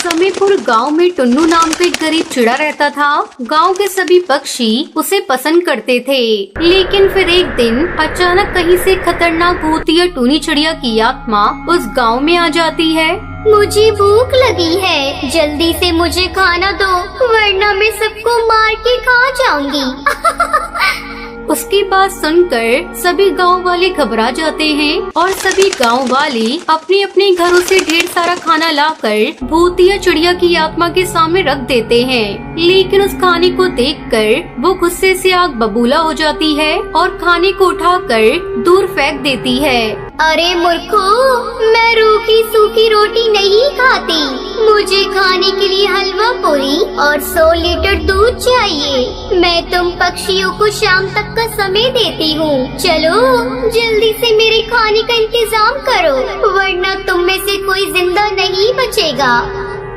समीपुर गांव में टुन्नू नाम का एक गरीब चिड़ा रहता था। गांव के सभी पक्षी उसे पसंद करते थे, लेकिन फिर एक दिन अचानक कहीं से खतरनाक भूतिया टूनी चिड़िया की आत्मा उस गांव में आ जाती है। मुझे भूख लगी है, जल्दी से मुझे खाना दो, वरना मैं सबको मार के खा जाऊंगी। उसकी बात सुनकर सभी गांव वाले घबरा जाते हैं और सभी गांव वाले अपने अपने घरों से ढेर सारा खाना लाकर भूतिया चिड़िया की आत्मा के सामने रख देते हैं। लेकिन उस खाने को देखकर वो गुस्से से आग बबूला हो जाती है और खाने को उठाकर दूर फेंक देती है। अरे मूर्खो, मैं रूखी सूखी रोटी नहीं खाती, मुझे खाने के लिए हलवा पूरी और 100 लीटर दूध चाहिए। मैं तुम पक्षियों को शाम तक का समय देती हूँ, चलो जल्दी से मेरे खाने का इंतजाम करो, वरना तुम में से कोई जिंदा नहीं बचेगा।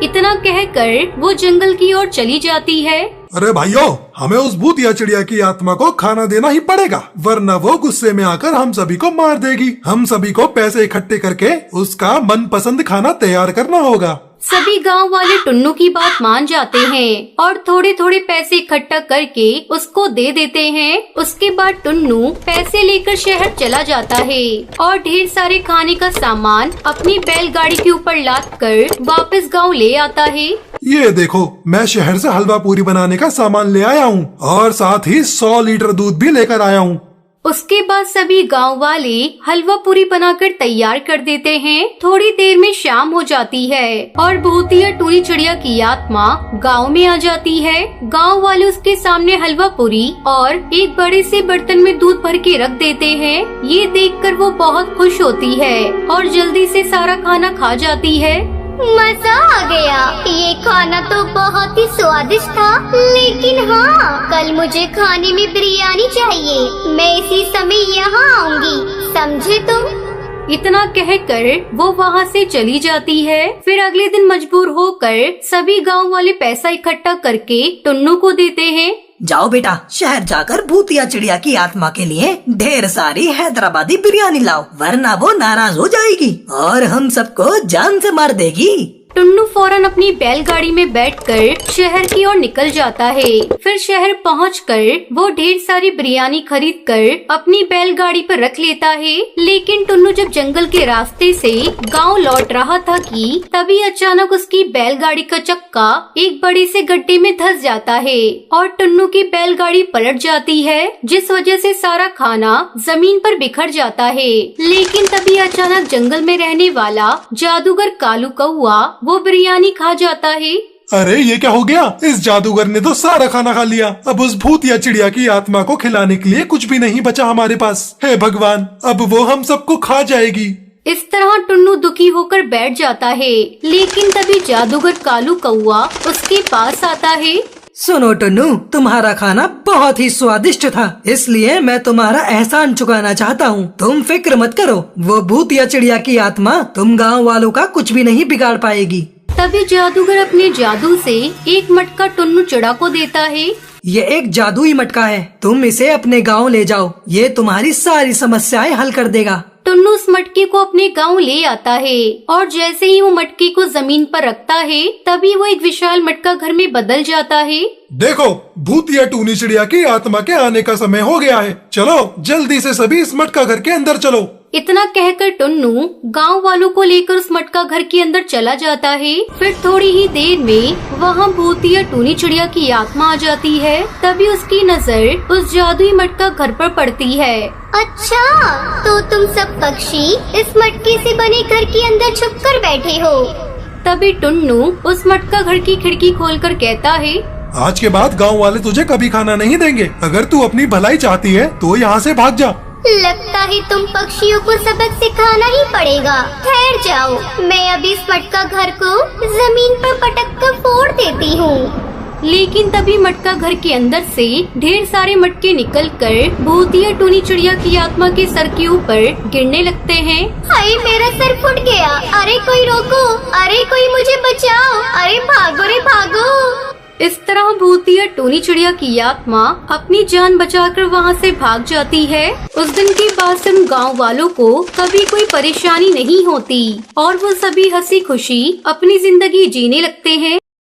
इतना कहकर वो जंगल की ओर चली जाती है। अरे भाइयों, हमें उस भूतिया चिड़िया की आत्मा को खाना देना ही पड़ेगा, वरना वो गुस्से में आकर हम सभी को मार देगी। हम सभी को पैसे इकट्ठे करके उसका मनपसंद खाना तैयार करना होगा। सभी गांव वाले टुन्नू की बात मान जाते हैं और थोड़े थोड़े पैसे इकट्ठा करके उसको दे देते हैं। उसके बाद टुन्नू पैसे लेकर शहर चला जाता है और ढेर सारे खाने का सामान अपनी बैलगाड़ी के ऊपर लाद कर वापस गांव ले आता है। ये देखो, मैं शहर से हलवा पूरी बनाने का सामान ले आया हूँ और साथ ही 100 लीटर दूध भी लेकर आया हूँ। उसके बाद सभी गांव वाले हलवा पूरी बनाकर तैयार कर देते हैं। थोड़ी देर में शाम हो जाती है और भूतिया टूनी चिड़िया की आत्मा गांव में आ जाती है। गांव वाले उसके सामने हलवा पूरी और एक बड़े से बर्तन में दूध भर के रख देते हैं। ये देखकर वो बहुत खुश होती है और जल्दी से सारा खाना खा जाती है। मजा आ गया, ये खाना तो बहुत ही स्वादिष्ट था, लेकिन हाँ, कल मुझे खाने में बिरयानी चाहिए। मैं इसी समय यहाँ आऊंगी, समझे तुम? इतना कहकर वो वहाँ से चली जाती है। फिर अगले दिन मजबूर होकर सभी गांव वाले पैसा इकट्ठा करके टुन्नू को देते हैं। जाओ बेटा, शहर जाकर भूतिया चिड़िया की आत्मा के लिए ढेर सारी हैदराबादी बिरयानी लाओ, वरना वो नाराज हो जाएगी और हम सबको जान से मार देगी। टुन्नू फौरन अपनी बैलगाड़ी में बैठकर शहर की ओर निकल जाता है। फिर शहर पहुंचकर वो ढेर सारी बिरयानी खरीदकर अपनी बैलगाड़ी पर रख लेता है। लेकिन टुन्नू जब जंगल के रास्ते से गांव लौट रहा था कि तभी अचानक उसकी बैलगाड़ी का चक्का एक बड़े से गड्ढे में धंस जाता है और टुन्नू की बैलगाड़ी पलट जाती है, जिस वजह से सारा खाना जमीन पर बिखर जाता है। लेकिन तभी अचानक जंगल में रहने वाला जादूगर कालू कौआ वो बिरयानी खा जाता है। अरे ये क्या हो गया? इस जादूगर ने तो सारा खाना खा लिया। अब उस भूतिया चिड़िया की आत्मा को खिलाने के लिए कुछ भी नहीं बचा हमारे पास। हे भगवान, अब वो हम सबको खा जाएगी। इस तरह टुन्नू दुखी होकर बैठ जाता है। लेकिन तभी जादूगर कालू कौआ उसके पास आता है। सुनो टुन्नू, तुम्हारा खाना बहुत ही स्वादिष्ट था, इसलिए मैं तुम्हारा एहसान चुकाना चाहता हूँ। तुम फिक्र मत करो, वो भूतिया चिड़िया की आत्मा तुम गांव वालों का कुछ भी नहीं बिगाड़ पाएगी। तभी जादूगर अपने जादू से एक मटका टुन्नू चिड़ा को देता है। ये एक जादुई मटका है, तुम इसे अपने गांव ले जाओ, ये तुम्हारी सारी समस्याएं हल कर देगा। टुन्नू उस मटके को अपने गांव ले आता है और जैसे ही वो मटके को जमीन पर रखता है, तभी वो एक विशाल मटका घर में बदल जाता है। देखो, भूतिया टूनी चिड़िया की आत्मा के आने का समय हो गया है। चलो जल्दी से सभी इस मटका घर के अंदर चलो। इतना कहकर टुन्नू गांव वालों को लेकर उस मटका घर के अंदर चला जाता है। फिर थोड़ी ही देर में वहाँ भूतिया टूनी चिड़िया की आत्मा आ जाती है। तभी उसकी नजर उस जादुई मटका घर पर पड़ती है। अच्छा, तो तुम सब पक्षी इस मटके से बने घर के अंदर छुप कर बैठे हो। तभी टुन्नू उस मटका घर की खिड़की खोलकर कहता है, आज के बाद गांव वाले तुझे कभी खाना नहीं देंगे। अगर तू अपनी भलाई चाहती है तो यहाँ से भाग जा। लगता है तुम पक्षियों को सबक सिखाना ही पड़ेगा। ठहर जाओ, मैं अभी इस मटका घर को जमीन पर पटक कर फोड़ देती हूँ। लेकिन तभी मटका घर के अंदर से ढेर सारे मटके निकलकर भूतिया टूनी चिड़िया की आत्मा के सर के ऊपर गिरने लगते हैं। हाय, मेरा सर फुट गया। अरे कोई रोको, अरे कोई मुझे बचाओ, अरे भागो रे भागो। इस तरह भूतिया टोनी चिड़िया की आत्मा अपनी जान बचाकर वहाँ से भाग जाती है। उस दिन के बाद से उन गाँव वालों को कभी कोई परेशानी नहीं होती और वो सभी हंसी खुशी अपनी जिंदगी जीने लगते हैं।